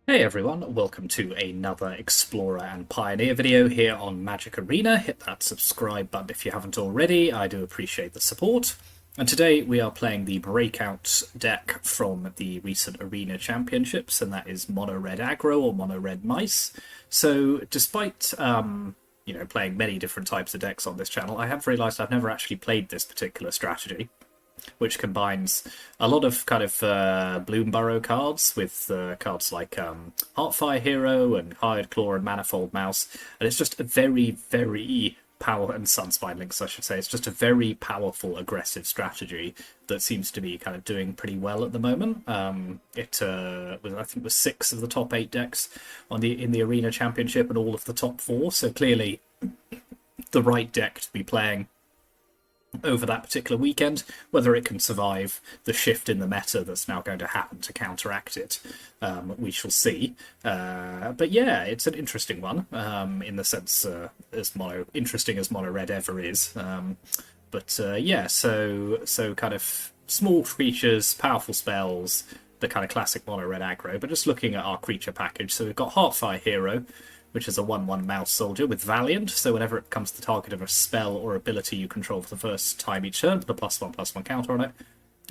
Hey everyone, welcome to another Explorer and Pioneer video here on Magic Arena. Hit that subscribe button if you haven't already, I do appreciate the support. And today we are playing the breakout deck from the recent Arena Championships, and that is Mono Red Aggro or Mono Red Mice. So despite playing many different types of decks on this channel, I have realised I've never actually played this particular strategy, which combines a lot of kind of Bloom Burrow cards with cards like Heartfire Hero and Hired Claw and Manifold Mouse, and it's just a very, very and Sunspine Links, I should say. It's just a very powerful, aggressive strategy that seems to be kind of doing pretty well at the moment. It was, I think, was 6 of the top 8 decks in the Arena Championship and all of the top 4. So clearly, the right deck to be playing over that particular weekend. Whether it can survive the shift in the meta that's now going to happen to counteract it, we shall see. But yeah, it's an interesting one, in the sense interesting as Mono Red ever is. Yeah, so kind of small creatures, powerful spells, the kind of classic Mono Red aggro. But just looking at our creature package, so we've got Heartfire Hero, which is a 1/1 mouse soldier with Valiant, so whenever it becomes the target of a spell or ability you control for the first time each turn, put a +1/+1 counter on it,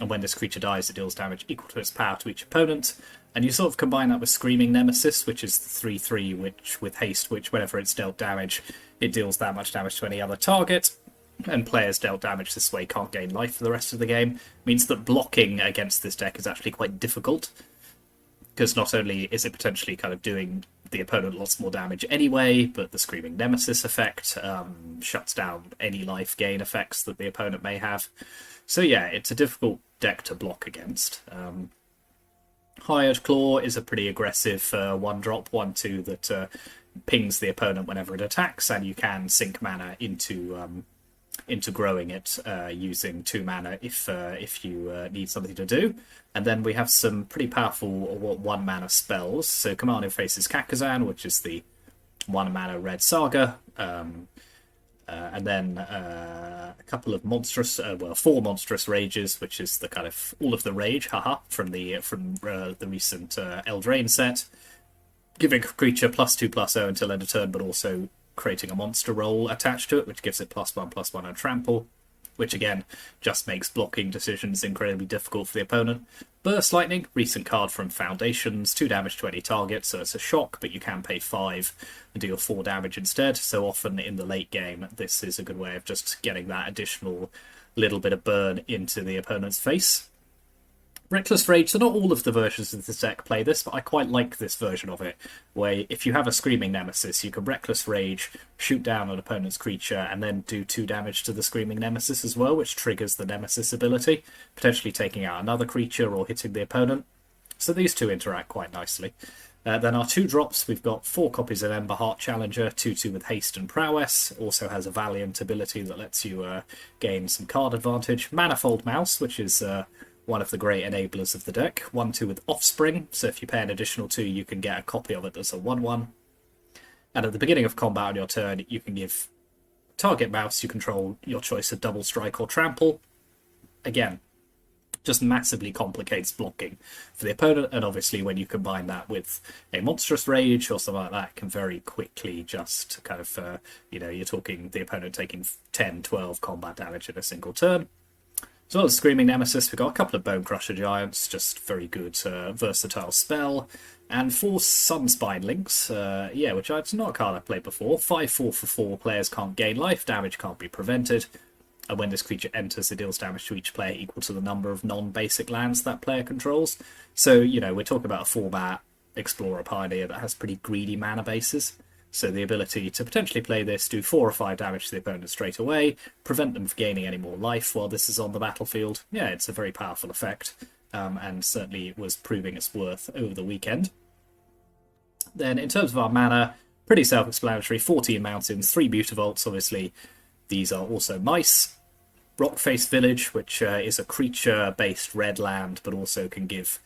and when this creature dies, it deals damage equal to its power to each opponent. And you sort of combine that with Screaming Nemesis, which is the 3/3, which with haste, which whenever it's dealt damage, it deals that much damage to any other target. And players dealt damage this way can't gain life for the rest of the game. Means that blocking against this deck is actually quite difficult, because not only is it potentially kind of doing the opponent lots more damage anyway, but the Screaming Nemesis effect shuts down any life gain effects that the opponent may have. So yeah, it's a difficult deck to block against. Hired Claw is a pretty aggressive 1-drop, 1/2 that pings the opponent whenever it attacks, and you can sink mana into growing it using 2 mana if you need something to do. And then we have some pretty powerful 1 mana spells. So Kumano faces Kakazan, which is the 1 mana red saga. And then a couple of monstrous, 4 monstrous rages, which is the kind of all of the rage, from the recent Eldraine set, giving a creature +2/+0 until end of turn, but also creating a monster roll attached to it, which gives it +1/+1 on trample, which again just makes blocking decisions incredibly difficult for the opponent. Burst Lightning, recent card from Foundations, 2 damage to any target, so it's a shock, but you can pay 5 and deal 4 damage instead. So often in the late game, this is a good way of just getting that additional little bit of burn into the opponent's face. Reckless Rage, so not all of the versions of this deck play this, but I quite like this version of it, where if you have a Screaming Nemesis, you can Reckless Rage, shoot down an opponent's creature, and then do 2 damage to the Screaming Nemesis as well, which triggers the Nemesis ability, potentially taking out another creature or hitting the opponent. So these two interact quite nicely. Then our 2 drops, we've got 4 copies of Emberheart Challenger, 2/2 with haste and prowess. Also has a Valiant ability that lets you gain some card advantage. Manifold Mouse, which is one of the great enablers of the deck. 1/2 with Offspring, so if you pay an additional 2, you can get a copy of it that's a 1/1. And at the beginning of combat on your turn, you can give target mouse you control your choice of Double Strike or Trample. Again, just massively complicates blocking for the opponent, and obviously when you combine that with a Monstrous Rage or something like that, it can very quickly just kind of, you're talking the opponent taking 10, 12 combat damage in a single turn. As well as Screaming Nemesis, we've got a couple of Bonecrusher Giants, just very good versatile spell, and 4 Sunspine Links, which it's not a card I've played before. 5/4 for 4, players can't gain life, damage can't be prevented, and when this creature enters, it deals damage to each player equal to the number of non-basic lands that player controls. So, we're talking about a format, Explorer Pioneer, that has pretty greedy mana bases. So the ability to potentially play this, do 4 or 5 damage to the opponent straight away, prevent them from gaining any more life while this is on the battlefield. Yeah, it's a very powerful effect, and certainly was proving its worth over the weekend. Then in terms of our mana, pretty self-explanatory. 14 mountains, 3 Mutavaults, obviously. These are also mice. Rockface Village, which is a creature-based red land, but also can give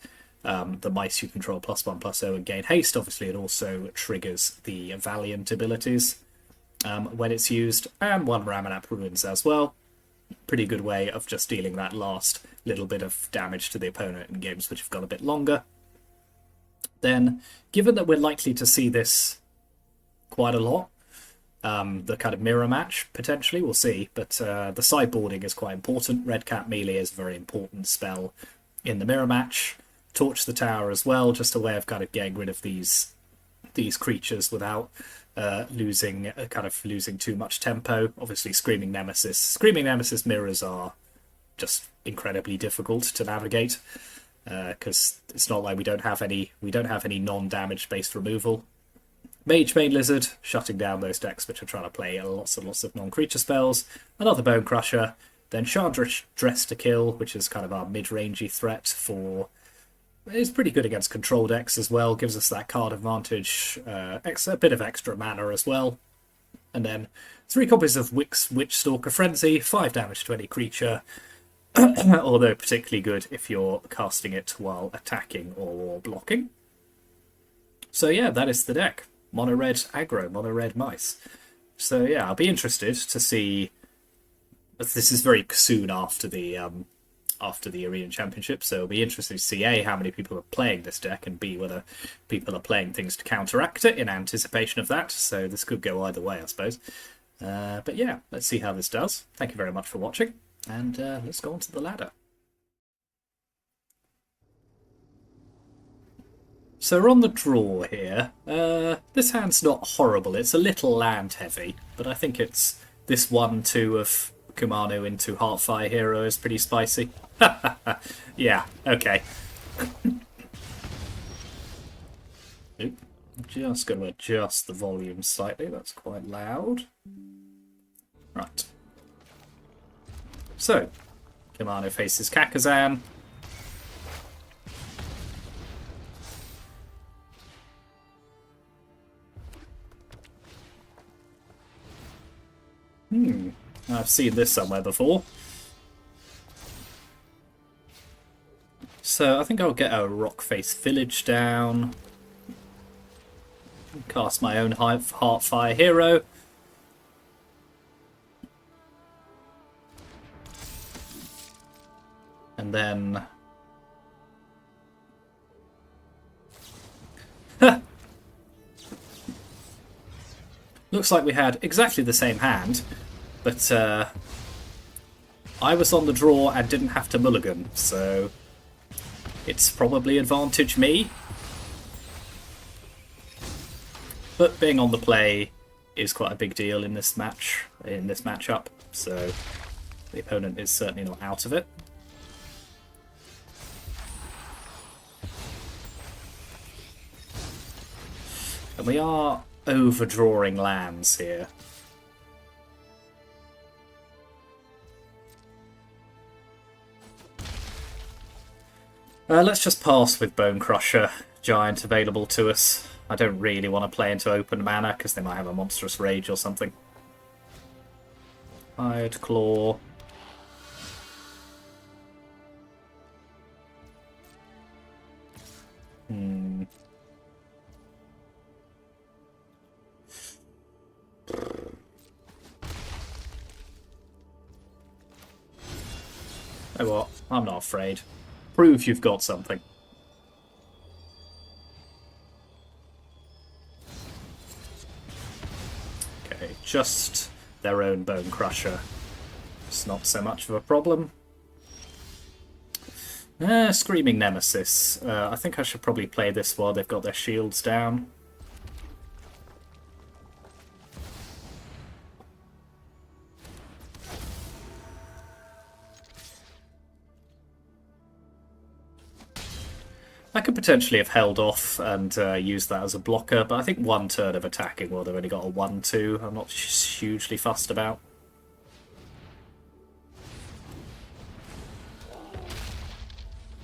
the mice you control +1/+0 and gain haste. Obviously, it also triggers the Valiant abilities when it's used, and 1 Ramanap Ruins as well. Pretty good way of just dealing that last little bit of damage to the opponent in games which have got a bit longer. then given that we're likely to see this quite a lot, the kind of mirror match, potentially, we'll see, but the sideboarding is quite important. Red Cap Melee is a very important spell in the mirror match. Torch the Tower as well, just a way of kind of getting rid of these creatures without losing too much tempo. Obviously, Screaming Nemesis mirrors are just incredibly difficult to navigate, because it's not like we don't have any non-damage based removal. Mage Bane Lizard, shutting down those decks which are trying to play lots and lots of non-creature spells. Another Bonecrusher. Then Chandra Dress to Kill, which is kind of our mid-rangey threat for... It's pretty good against control decks as well. Gives us that card advantage. A bit of extra mana as well. And then 3 copies of Witchstalker Frenzy. 5 damage to any creature. Although particularly good if you're casting it while attacking or blocking. So yeah, that is the deck. Mono Red Aggro, Mono Red Mice. So yeah, I'll be interested to see. This is very soon after the Arena Championship, so it'll be interesting to see A, how many people are playing this deck, and B, whether people are playing things to counteract it in anticipation of that. So this could go either way, I suppose. But yeah, let's see how this does. Thank you very much for watching, and let's go on to the ladder. So we're on the draw here. This hand's not horrible. It's a little land heavy, but I think it's this 1-2 of Kumano into Heartfire Hero is pretty spicy. Yeah, okay. Oop. Just going to adjust the volume slightly. That's quite loud. Right. So, Kumano faces Kakazan. I've seen this somewhere before. So I think I'll get a Rockface Village down. Cast my own Heartfire Hero. And then... Looks like we had exactly the same hand, but I was on the draw and didn't have to mulligan, so it's probably advantage me. But being on the play is quite a big deal in this matchup, so the opponent is certainly not out of it. And we are overdrawing lands here. Let's just pass with Bonecrusher Giant available to us. I don't really want to play into open mana because they might have a monstrous rage or something. Hide Claw. Oh what? I'm not afraid. Prove you've got something. Okay, just their own Bonecrusher. It's not so much of a problem. Screaming Nemesis. I think I should probably play this while they've got their shields down. I could potentially have held off and used that as a blocker, but I think one turn of attacking while they've only got a 1-2, I'm not hugely fussed about.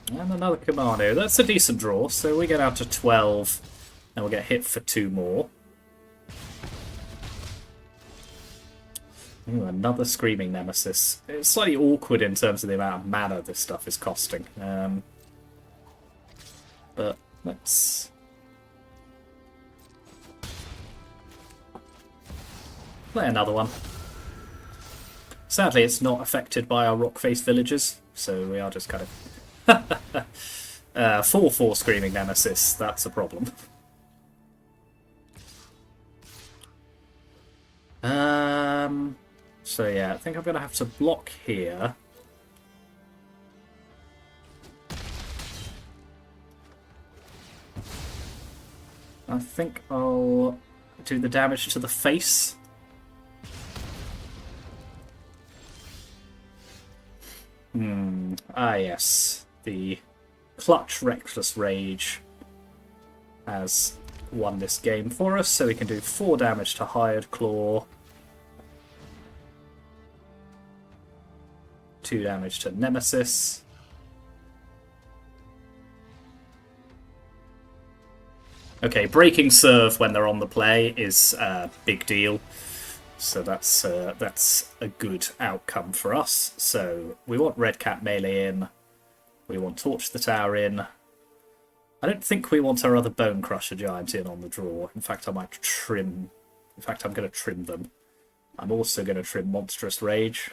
And another Kumano. That's a decent draw, so we get out to 12, and we'll get hit for 2 more. Ooh, another Screaming Nemesis. It's slightly awkward in terms of the amount of mana this stuff is costing. But let's play another one. Sadly, it's not affected by our Rockface villagers, so we are just kind of 4/4 Screaming Nemesis, that's a problem. So yeah, I think I'm going to have to block here. I think I'll do the damage to the face. Ah yes, the Clutch Reckless Rage has won this game for us, so we can do 4 damage to Hired Claw, 2 damage to Nemesis. Okay, breaking serve when they're on the play is a big deal, so that's a good outcome for us. So we want Red Cat melee in, we want Torch the Tower in. I don't think we want our other Bonecrusher Giant in on the draw. In fact, I might trim. In fact, I'm going to trim them. I'm also going to trim Monstrous Rage,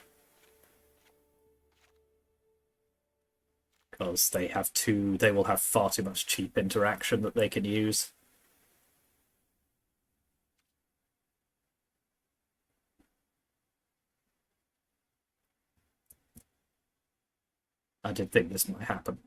because they will have far too much cheap interaction that they can use. I did think this might happen.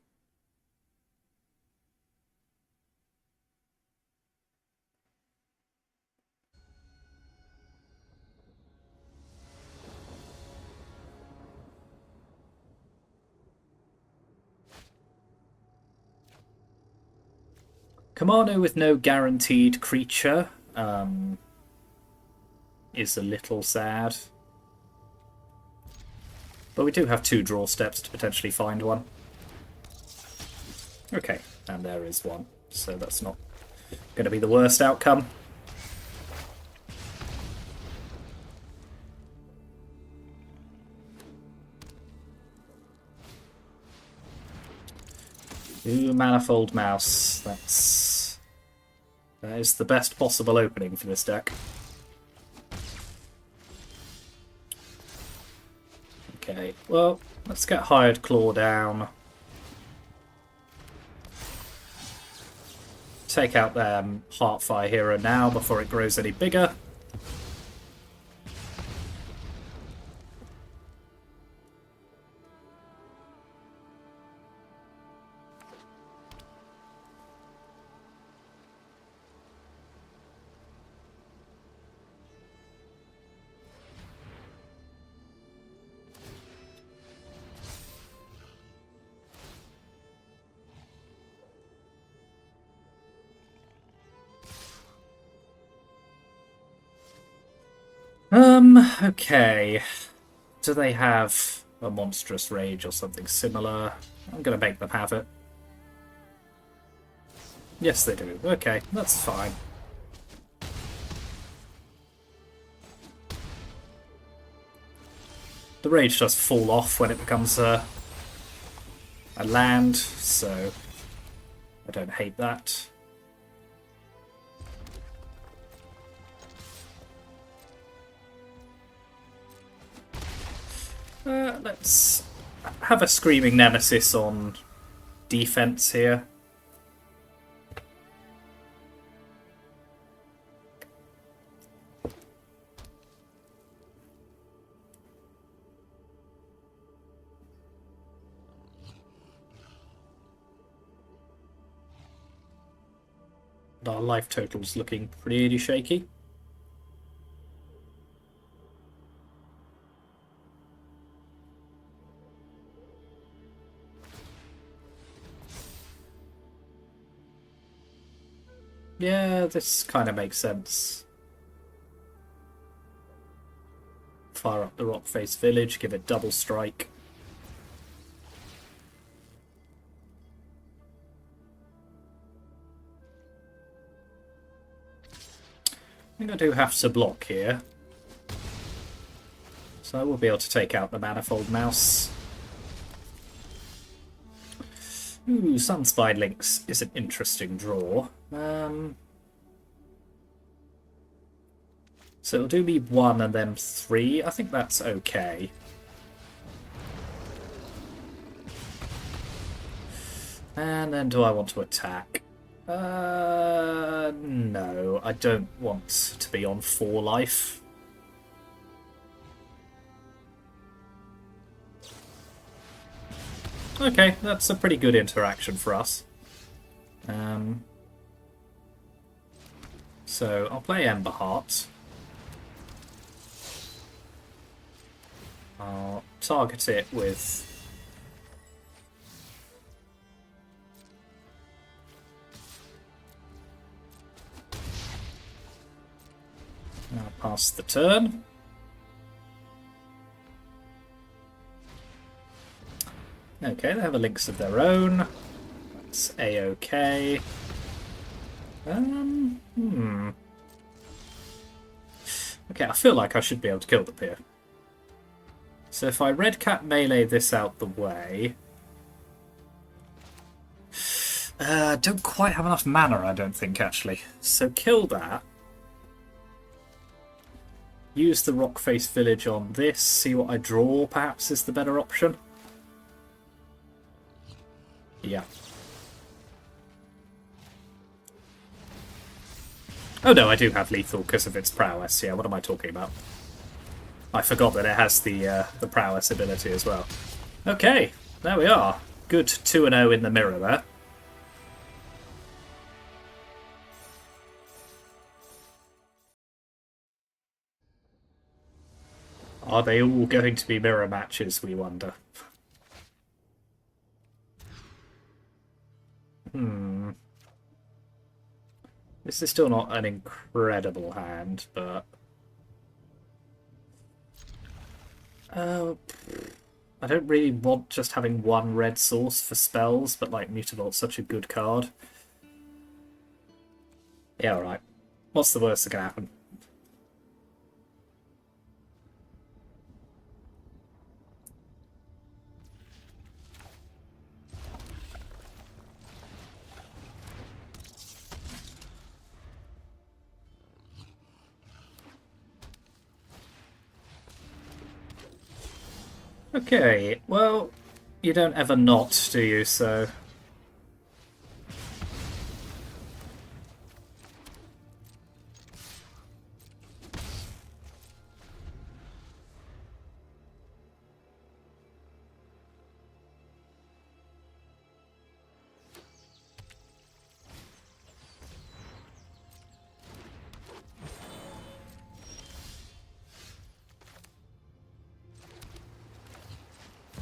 Kumano with no guaranteed creature is a little sad. But we do have 2 draw steps to potentially find one. Okay, and there is one. So that's not going to be the worst outcome. Ooh, Manifold Mouse. That is the best possible opening for this deck. Okay, well, let's get Hired Claw down. Take out their Heartfire Hero now before it grows any bigger. Okay. Do they have a Monstrous Rage or something similar? I'm going to make them have it. Yes, they do. Okay, that's fine. The Rage does fall off when it becomes a land, so I don't hate that. Let's have a Screaming Nemesis on defense here. Our life total's looking pretty shaky. Yeah, this kind of makes sense. Fire up the Rockface Village, give it double strike. I think I do have to block here. So I will be able to take out the Manifold Mouse. Ooh, Sunspide Lynx is an interesting draw. So it'll do me 1 and then 3. I think that's okay. And then do I want to attack? No, I don't want to be on 4 life. Okay, that's a pretty good interaction for us. So I'll play Ember Heart. I'll target it with... I'll pass the turn. Okay, they have a links of their own. That's a-okay. Okay, I feel like I should be able to kill them here. So if I Red Cat melee this out the way... don't quite have enough mana, I don't think, actually. So kill that. Use the Rockface Village on this. See what I draw, perhaps, is the better option. Yeah. Oh no, I do have lethal because of its prowess. Yeah, what am I talking about? I forgot that it has the prowess ability as well. Okay, there we are. Good 2-0 in the mirror there. Are they all going to be mirror matches, we wonder? This is still not an incredible hand, but... I don't really want just having one red source for spells, but like Mutavault's such a good card. Yeah, alright. What's the worst that can happen? Okay, well, you don't ever not, do you, so...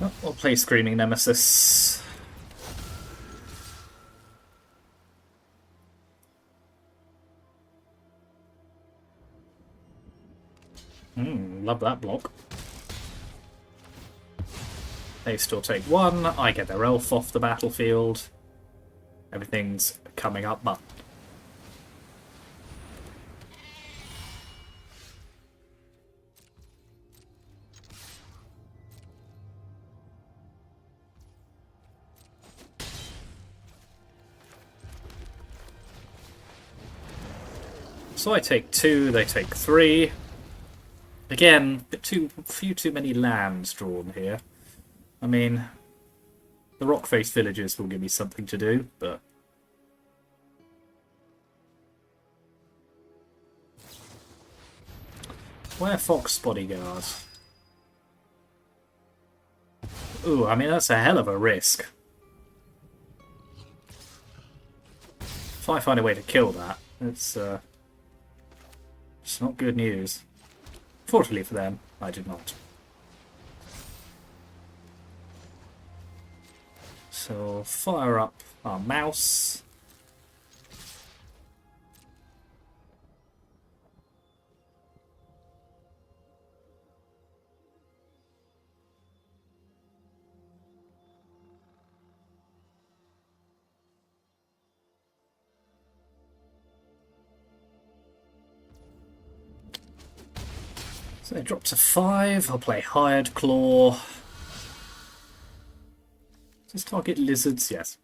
Oh, we'll play Screaming Nemesis. Love that block. They still take 1, I get their elf off the battlefield. Everything's coming up, but... So I take 2, they take 3. Again, few too many lands drawn here. I mean, the Rockface Villages will give me something to do, but... Where Fox Bodyguard? Ooh, I mean, that's a hell of a risk. If I find a way to kill that, it's not good news. Fortunately for them, I did not. So, fire up our mouse. So they drop to 5. I'll play Hired Claw. Does this target lizards? Yes.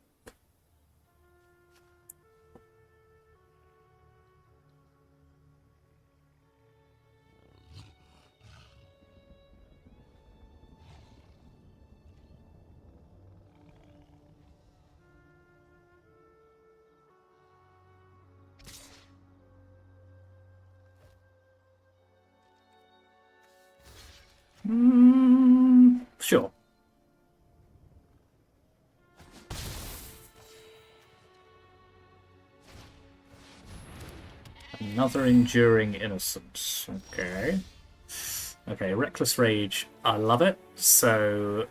Sure. Another Enduring Innocence. Okay. Okay, Reckless Rage. I love it. So...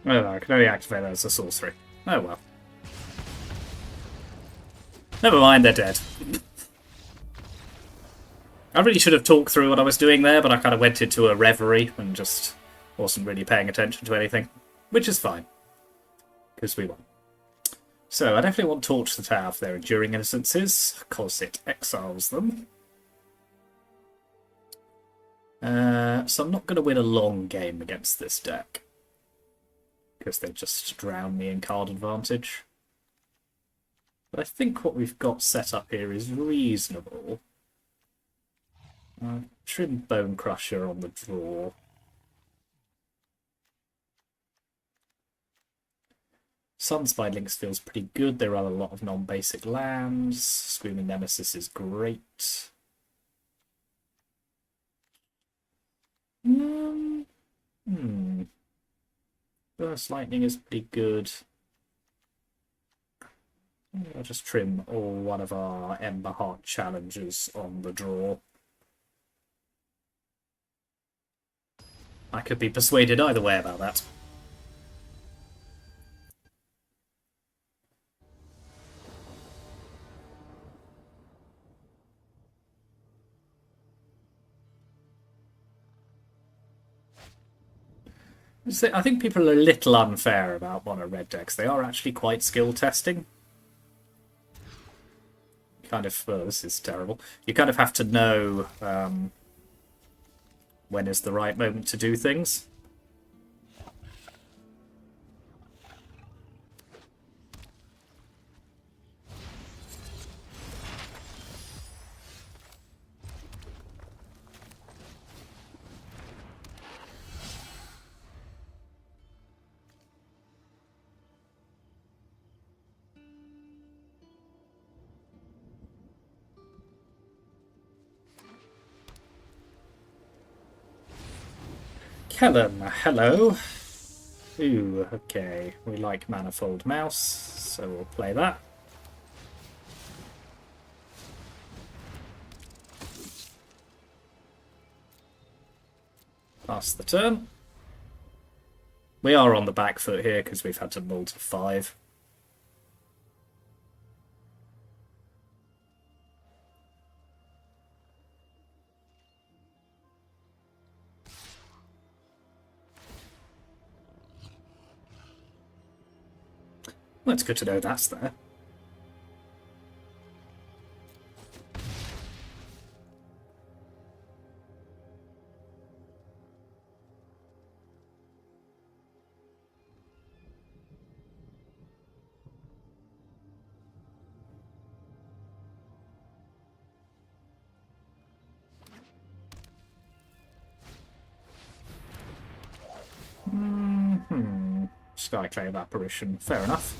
Oh, no, I can only activate that as a sorcery. Oh well. Never mind, they're dead. I really should have talked through what I was doing there, but I kind of went into a reverie and just wasn't really paying attention to anything. Which is fine. Because we won. So, I definitely want Torch the Tower for their Enduring Innocences, because it exiles them. So I'm not going to win a long game against this deck. Because they just drown me in card advantage. But I think what we've got set up here is reasonable. Trim Bonecrusher on the draw. Sunspine Links feels pretty good. They run a lot of non-basic lands. Screaming Nemesis is great. Burst Lightning is pretty good. I'll just trim all one of our Ember Heart challenges on the draw. I could be persuaded either way about that. I think people are a little unfair about Mono Red decks. They are actually quite skill testing. Kind of, this is terrible. You kind of have to know when is the right moment to do things. Kellen, hello. Ooh, okay. We like Manifold Mouse, so we'll play that. Pass the turn. We are on the back foot here because we've had to mull to 5. Well, it's good to know that's there. Skyclave Apparition, fair enough.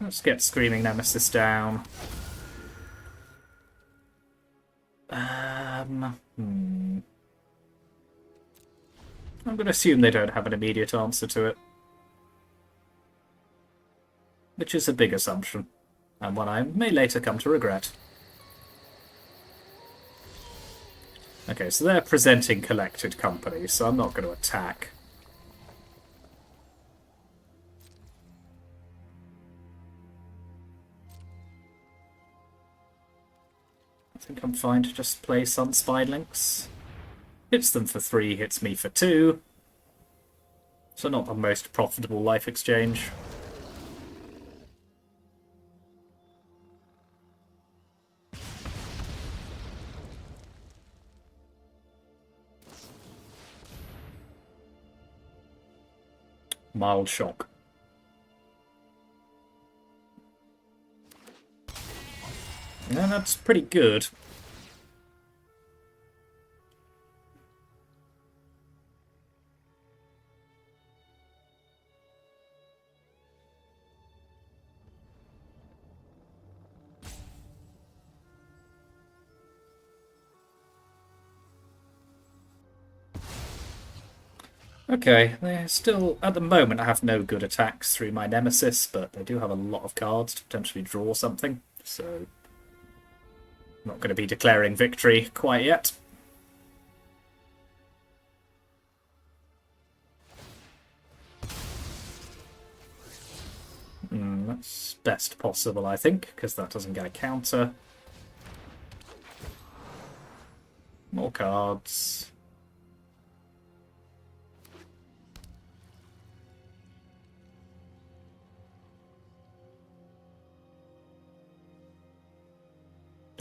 Let's get Screaming Nemesis down. I'm going to assume they don't have an immediate answer to it. Which is a big assumption, and one I may later come to regret. Okay, so they're presenting Collected Company, so I'm not going to attack. think I'm fine to just play Sunspine Links. Hits them for 3, hits me for 2. So not the most profitable life exchange. Mild shock. Yeah, that's pretty good. Okay, they're still, at the moment I have no good attacks through my Nemesis, but they do have a lot of cards to potentially draw something, so I'm not going to be declaring victory quite yet. That's best possible, I think, because that doesn't get a counter. More cards.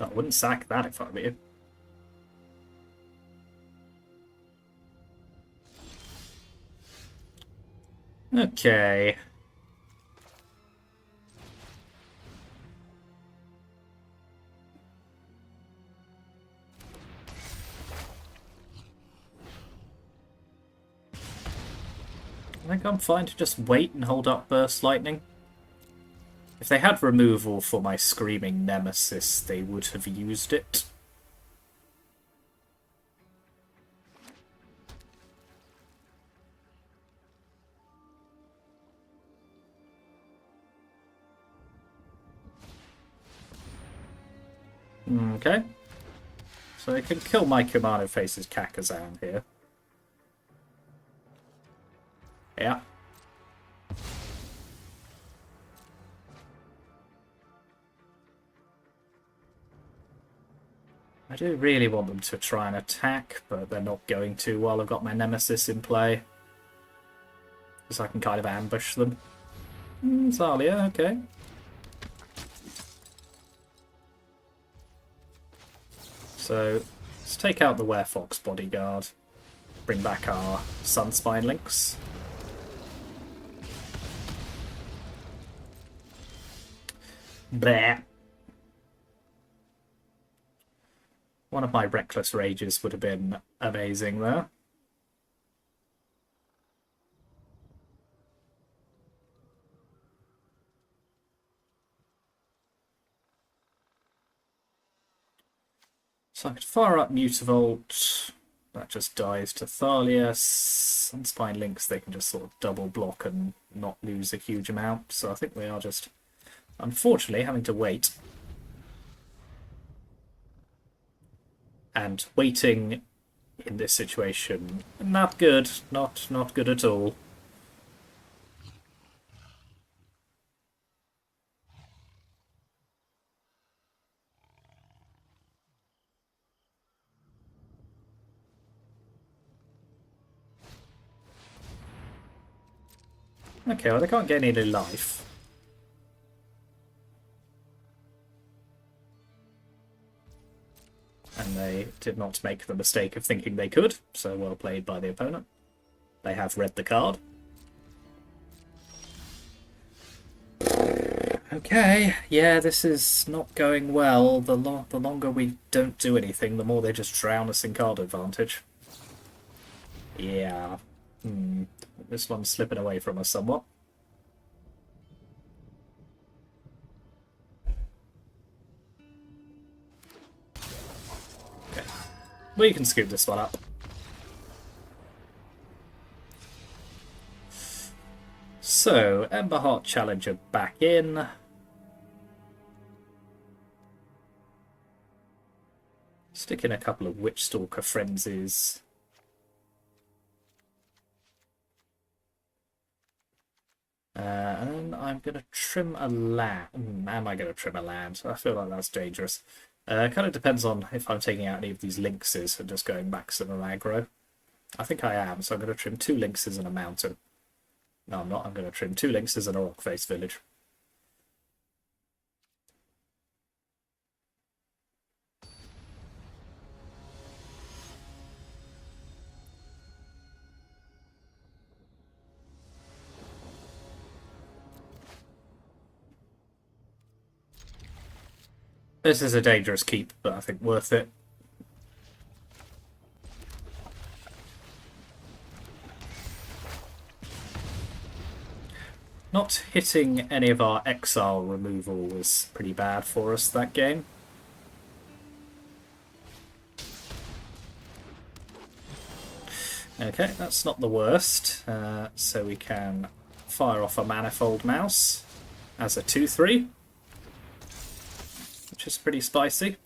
I wouldn't sack that if I were you. Okay. I think I'm fine to just wait and hold up Burst Lightning. If they had removal for my Screaming Nemesis, they would have used it. Okay. So they can kill my Kumano faces Kakazan here. Yeah. I do really want them to try and attack, but they're not going to while I've got my Nemesis in play. Because I can kind of ambush them. Zalia, okay. So, let's take out the Werefox bodyguard. Bring back our Sunspine Links. Bleh. One of my Reckless Rages would have been amazing there. So I could fire up Mutavault. That just dies to Thalia. Sunspine Links, they can just sort of double block and not lose a huge amount. So I think we are just, unfortunately, having to wait. And waiting in this situation, not good. Not good at all. Okay, well they can't get any life. And they did not make the mistake of thinking they could, so well played by the opponent. They have read the card. Okay, yeah, this is not going well. The longer we don't do anything, the more they just drown us in card advantage. Yeah. This one's slipping away from us somewhat. Okay. We can scoop this one up. So, Emberheart Challenger back in. Stick in a couple of Witchstalker Frenzies. And I'm going to trim a land. Am I going to trim a land? I feel like that's dangerous. Kind of depends on if I'm taking out any of these lynxes and just going maximum aggro. I think I am, so I'm going to trim 2 lynxes and a mountain. No, I'm not. I'm going to trim 2 lynxes and a rock face village. This is a dangerous keep, but I think worth it. Not hitting any of our exile removal was pretty bad for us that game. Okay, that's not the worst. So we can fire off a Manifold Mouse as a 2/3, which is pretty spicy.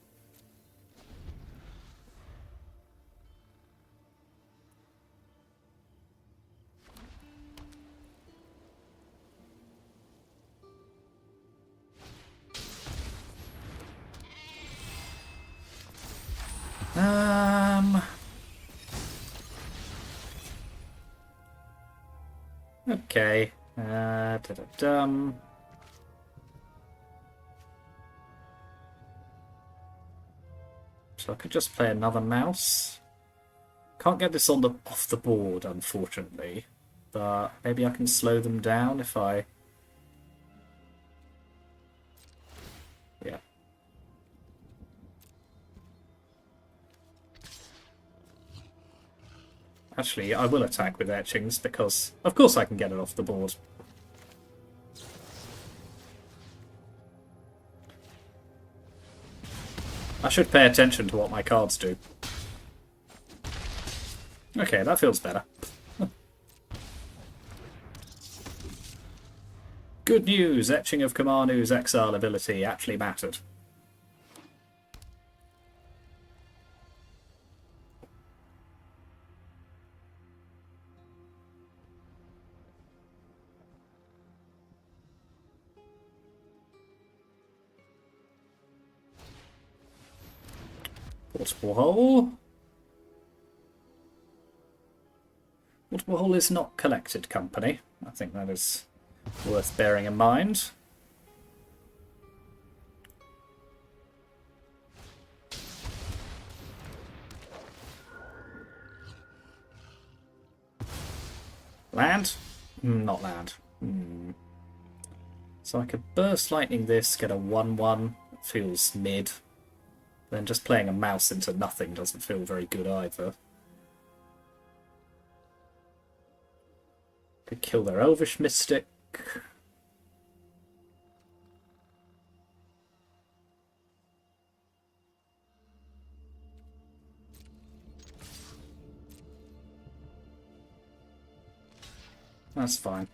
Okay. Da-da-dum. So I could just play another mouse. Can't get this on the off the board, unfortunately. But maybe I can slow them down if I... Yeah. Actually, I will attack with etchings because, of course, I can get it off the board. I should pay attention to what my cards do. Okay, that feels better. Good news! Etching of Kumano's exile ability actually mattered. Portable Hole. Portable Hole is not collected company. I think that is worth bearing in mind. Land? Not land. So I could Burst Lightning this, get a 1/1. Feels mid. Then just playing a mouse into nothing doesn't feel very good either. Could kill their Elvish Mystic. That's fine.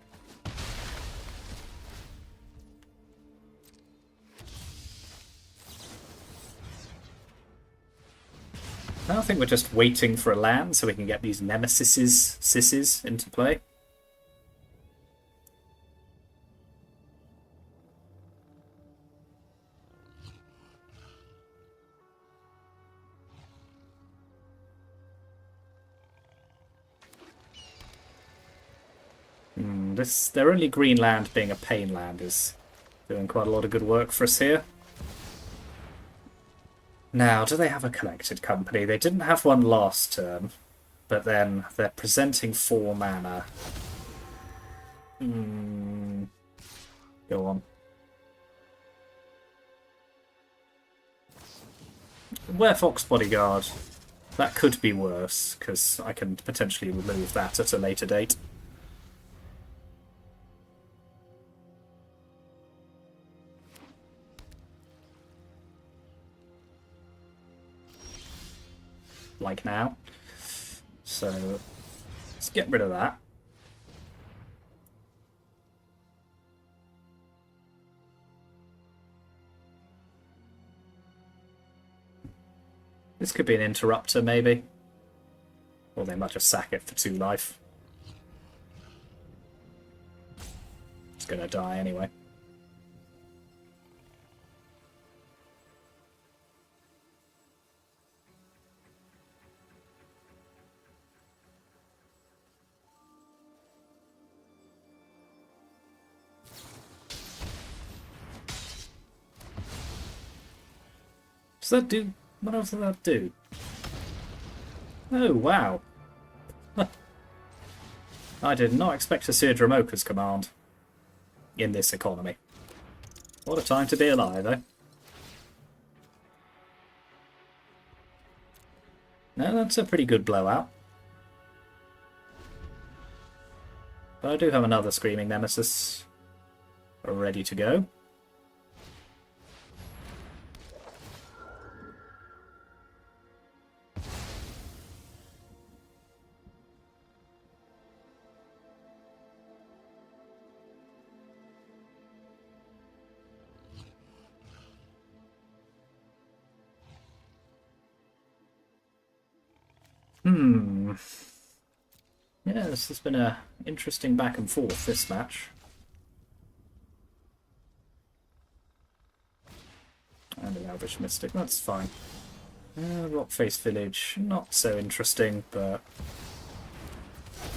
I think we're just waiting for a land so we can get these Nemesises into play. Their only green land being a pain land is doing quite a lot of good work for us here. Now, do they have a collected company? They didn't have one last turn, but then they're presenting 4 mana. Go on. Werewolf's Bodyguard. That could be worse, because I can potentially remove that at a later date. Like now. So let's get rid of that. This could be an interrupter, maybe. Or they might just sack it for 2 life. It's gonna die anyway. Does that do... What else does that do? Oh, wow. I did not expect to see a Dromoka's command in this economy. What a time to be alive, eh? No, that's a pretty good blowout. But I do have another Screaming Nemesis ready to go. Yeah, this has been an interesting back and forth, this match. And an Elvish Mystic, that's fine. Rockface Village, not so interesting, but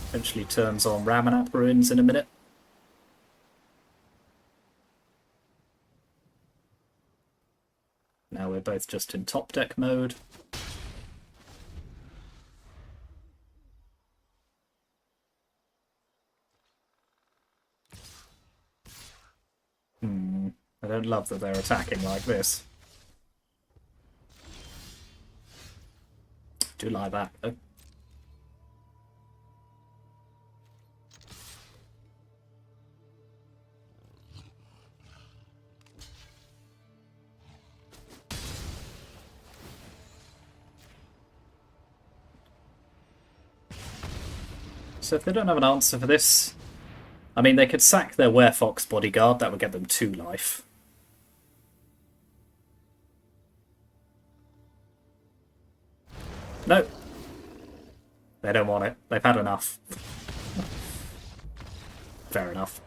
eventually turns on Ramanap Ruins in a minute. Now we're both just in top deck mode. I don't love that they're attacking like this. Do like that, though. So if they don't have an answer for this, I mean, they could sack their Werefox bodyguard, that would get them 2 life. No. They don't want it. They've had enough. Fair enough.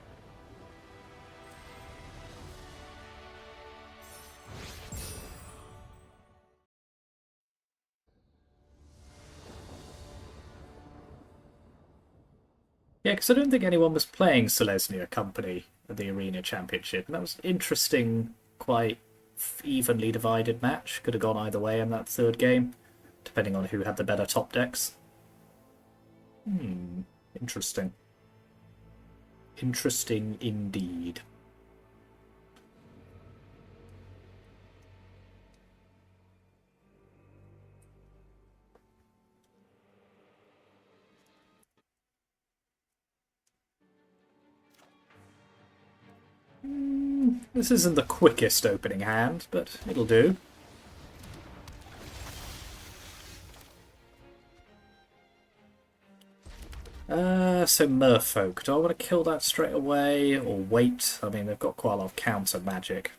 Yeah, because I don't think anyone was playing Selesnya Company at the Arena Championship, and that was an interesting, quite evenly divided match. Could have gone either way in that third game, depending on who had the better top decks. Interesting. Interesting indeed. This isn't the quickest opening hand, but it'll do. So Merfolk. Do I want to kill that straight away or wait? I mean, they've got quite a lot of counter magic.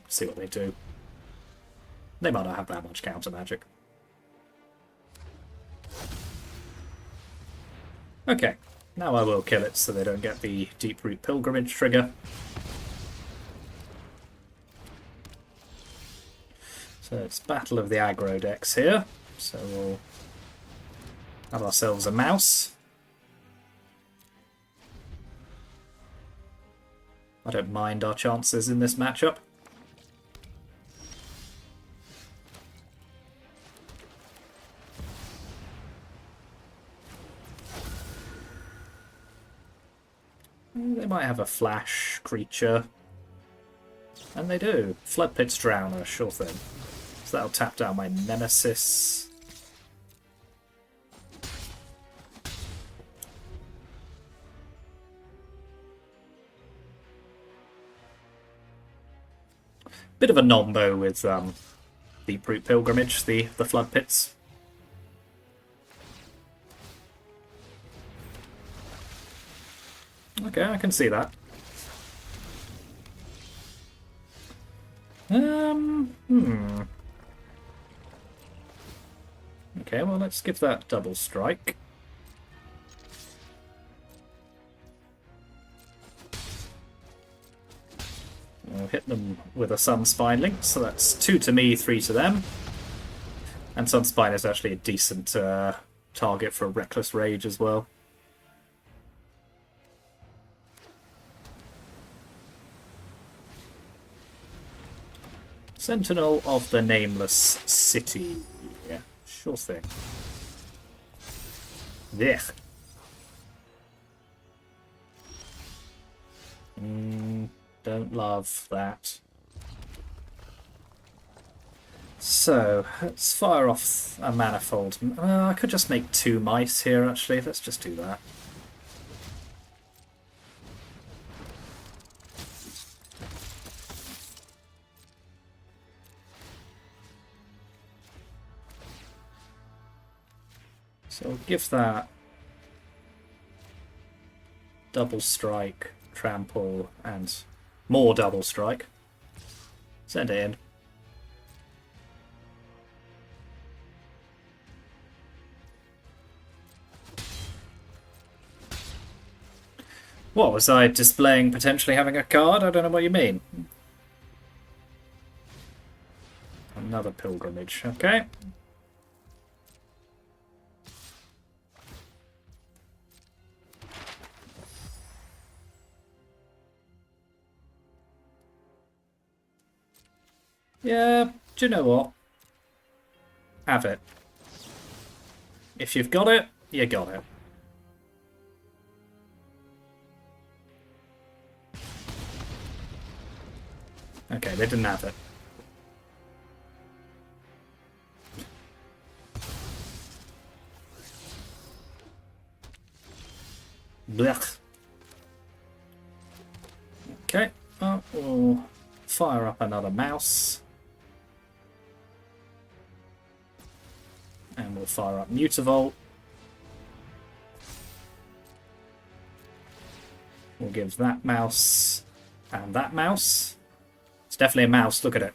See what they do. They might not have that much counter magic. Okay, now I will kill it so they don't get the Deep-Root Pilgrimage trigger. So it's Battle of the Aggro decks here. So we'll have ourselves a mouse. I don't mind our chances in this matchup. They might have a flash creature. And they do. Flood Pit's Drowner, sure thing. So that'll tap down my Nemesis. Bit of a nombo with Deep-Root Pilgrimage, the Flood Pits. Okay, I can see that. Okay, well, let's give that double strike. We'll hit them with a Sunspine link, so that's 2 to me, 3 to them. And Sunspine is actually a decent target for a Reckless Rage as well. Sentinel of the Nameless City. Yeah, sure thing. There. Don't love that. So, let's fire off a manifold. I could just make 2 mice here, actually. Let's just do that. So we'll give that double strike, trample, and more double strike. Send it in. What, was I displaying potentially having a card? I don't know what you mean. Another pilgrimage, okay. Yeah, do you know what? Have it. If you've got it, you got it. Okay, they didn't have it. Blech. Okay, well, we'll fire up another mouse. And we'll fire up Mutavault. We'll give that mouse and that mouse. It's definitely a mouse, look at it.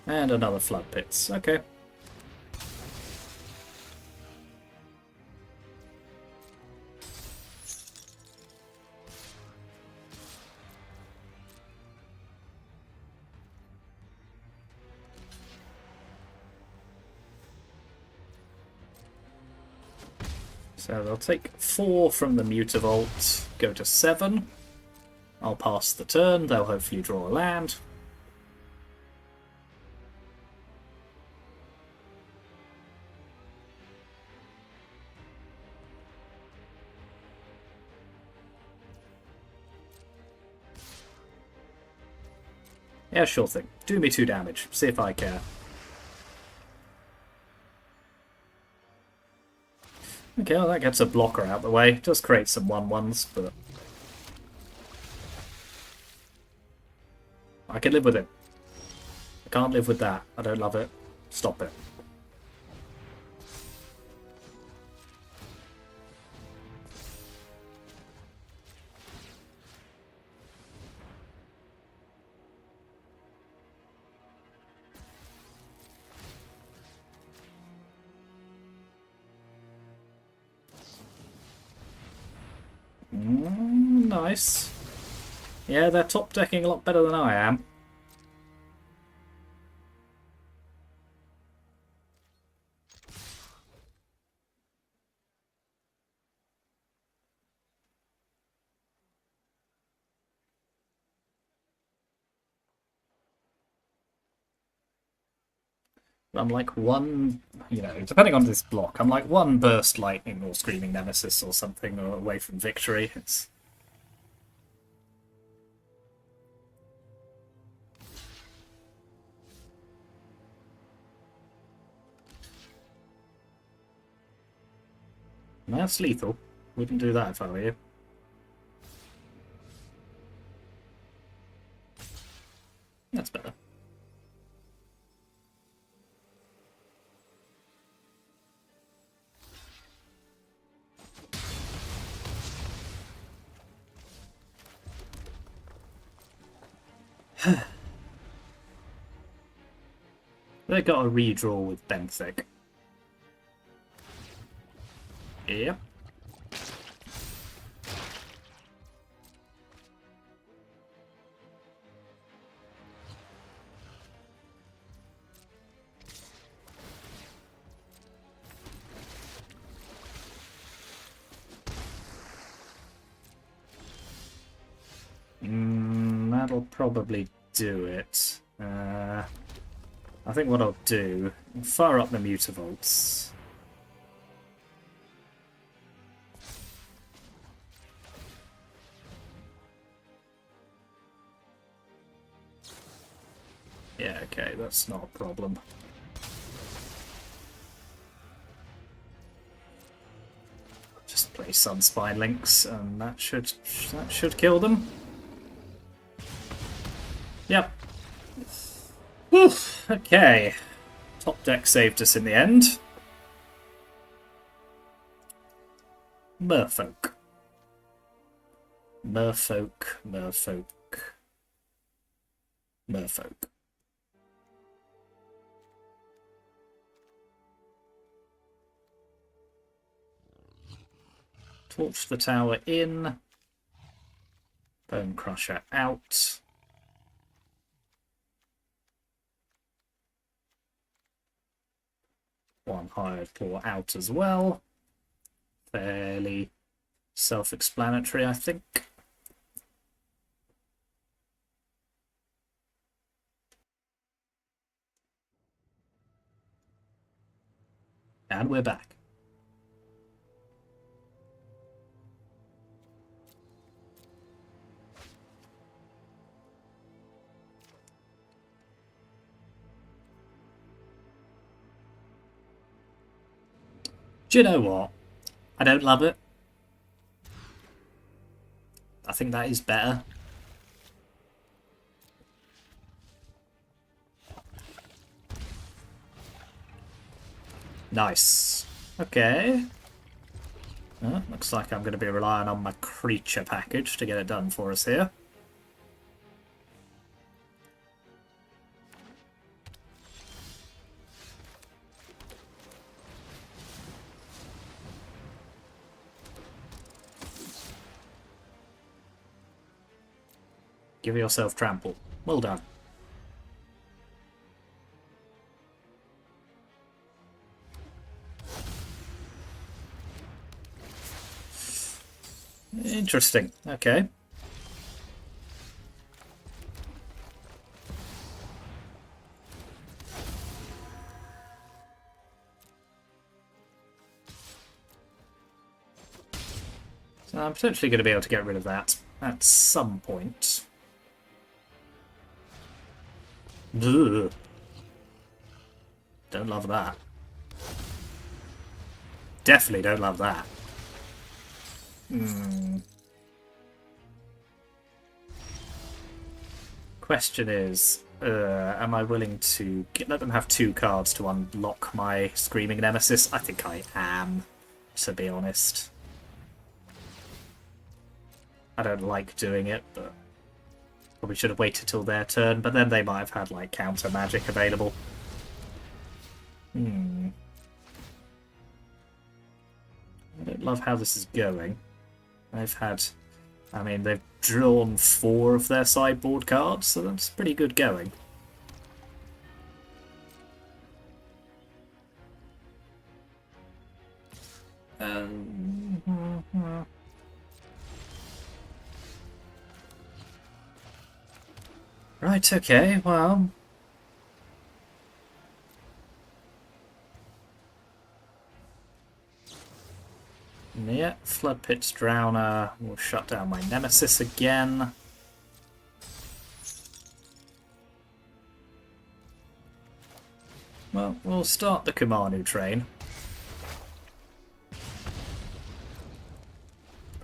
And another Flood Pits, okay. So they'll take 4 from the Mutavault, go to 7. I'll pass the turn, they'll hopefully draw a land. Yeah, sure thing. Do me 2 damage, see if I care. Okay, well that gets a blocker out the way. Does create some 1/1s, but I can live with it. I can't live with that. I don't love it. Stop it. Nice. Yeah, they're top decking a lot better than I am. I'm like one, depending on this block, I'm like 1 Burst Lightning or Screaming Nemesis or something or away from victory. It's... That's lethal. Wouldn't do that if I were you. That's better. They got a redraw with Benthic. Yep. will probably do it. I think what I'll do, fire up the Mutavaults. Yeah, okay, that's not a problem. Just play Sunspine Links, and that should kill them. Yep. Oof, okay. Top deck saved us in the end. Merfolk. Merfolk. Torch the tower in. Bonecrusher out. One hired paw out as well. Fairly self-explanatory, I think. And we're back. Do you know what? I don't love it. I think that is better. Nice. Okay. Well, looks like I'm going to be relying on my creature package to get it done for us here. Give yourself trample. Well done. Interesting. Okay. So I'm potentially going to be able to get rid of that at some point. Ugh. Don't love that. Definitely don't love that. Question is, am I willing to let them have 2 cards to unlock my Screaming Nemesis? I think I am, to be honest. I don't like doing it, but probably should have waited till their turn, but then they might have had, like, counter magic available. I don't love how this is going. They've drawn 4 of their sideboard cards, so that's pretty good going. Right, okay, well... Yeah, Flood Pit's Drowner will shut down my Nemesis again. Well, we'll start the Kumano train.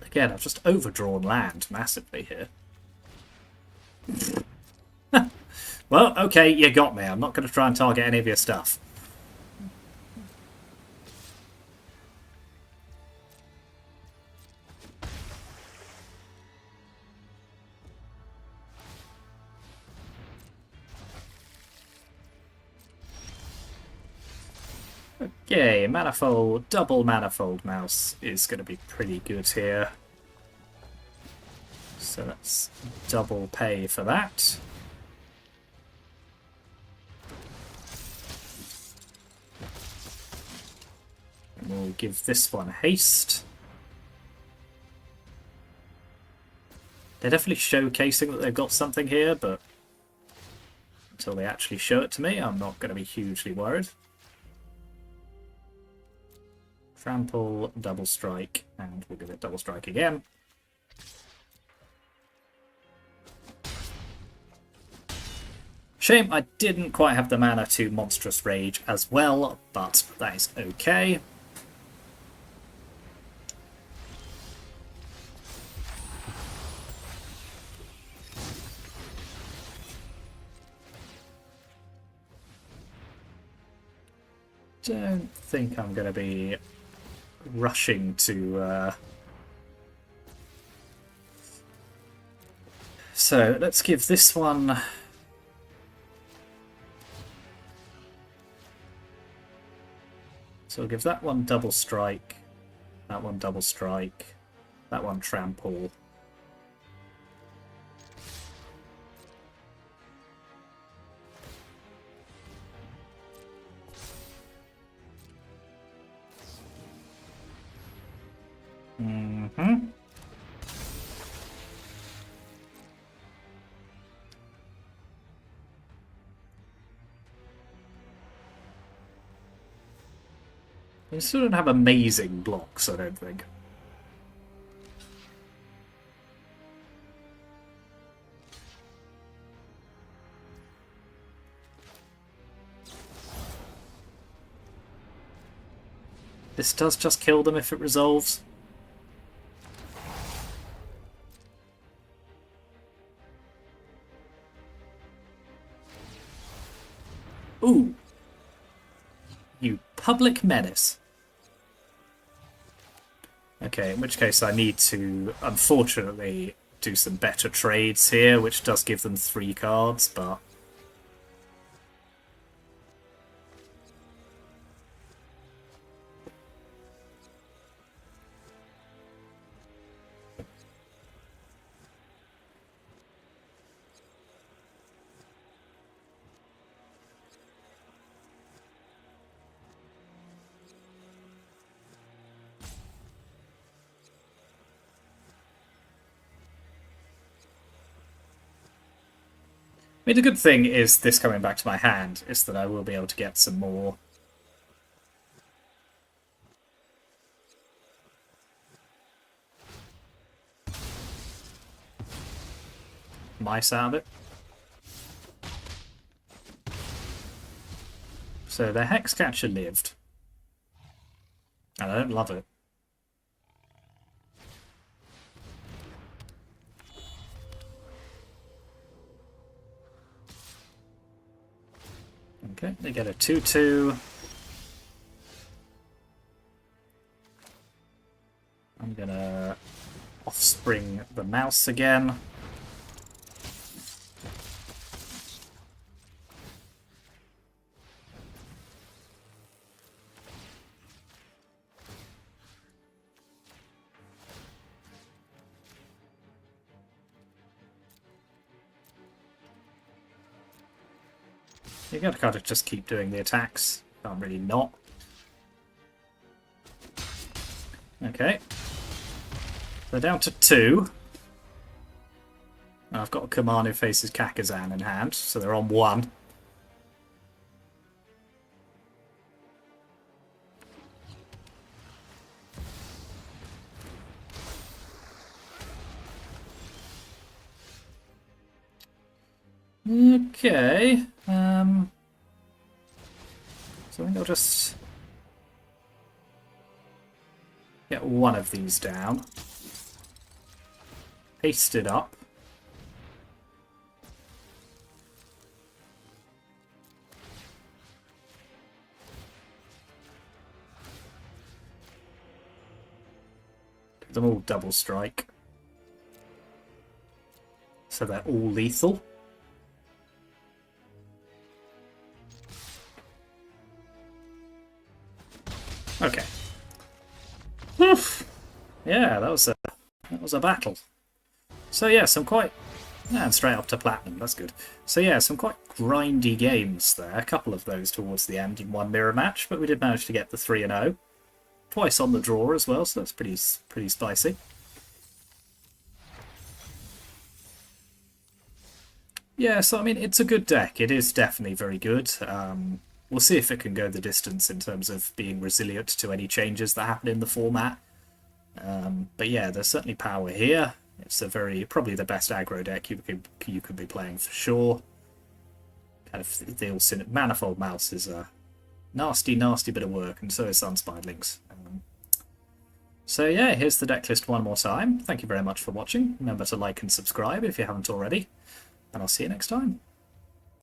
Again, I've just overdrawn land massively here. Well, okay, you got me. I'm not going to try and target any of your stuff. Okay, Manifold, double Manifold Mouse is going to be pretty good here. So let's double pay for that. And we'll give this one haste. They're definitely showcasing that they've got something here, but until they actually show it to me, I'm not going to be hugely worried. Trample, double strike, and we'll give it double strike again. Shame I didn't quite have the mana to Monstrous Rage as well, but that is okay. Don't think I'm going to be rushing to... So let's give this one... So we'll give that one double strike, that one double strike, that one trample. They still don't have amazing blocks, I don't think. This does just kill them if it resolves. Ooh. You public menace. Okay, in which case I need to, unfortunately, do some better trades here, which does give them 3 cards, but... I mean, the good thing is this coming back to my hand is that I will be able to get some more mice out of it. So the Hexcatcher lived. And I don't love it. Okay, they get a 2/2. I'm gonna offspring the mouse again. You gotta kind of just keep doing the attacks. Can't really not. Okay. They're down to 2. I've got a Kumano faces Kakazan in hand, so they're on 1. Okay. So I think I'll just get one of these down. Paste it up. Give them all double strike. So they're all lethal. Okay. Oof. Yeah, that was a battle. So yeah, some quite... And straight up to platinum, that's good. So yeah, some quite grindy games there. A couple of those towards the end and one mirror match, but we did manage to get the 3-0. Twice on the draw as well, so that's pretty spicy. Yeah, so I mean, it's a good deck. It is definitely very good. We'll see if it can go the distance in terms of being resilient to any changes that happen in the format. But yeah, there's certainly power here. It's a probably the best aggro deck you could be playing for sure. Kind of the Manifold Mouse is a nasty bit of work, and so is Sunspiderlings. So yeah, here's the deck list one more time. Thank you very much for watching. Remember to like and subscribe if you haven't already, and I'll see you next time.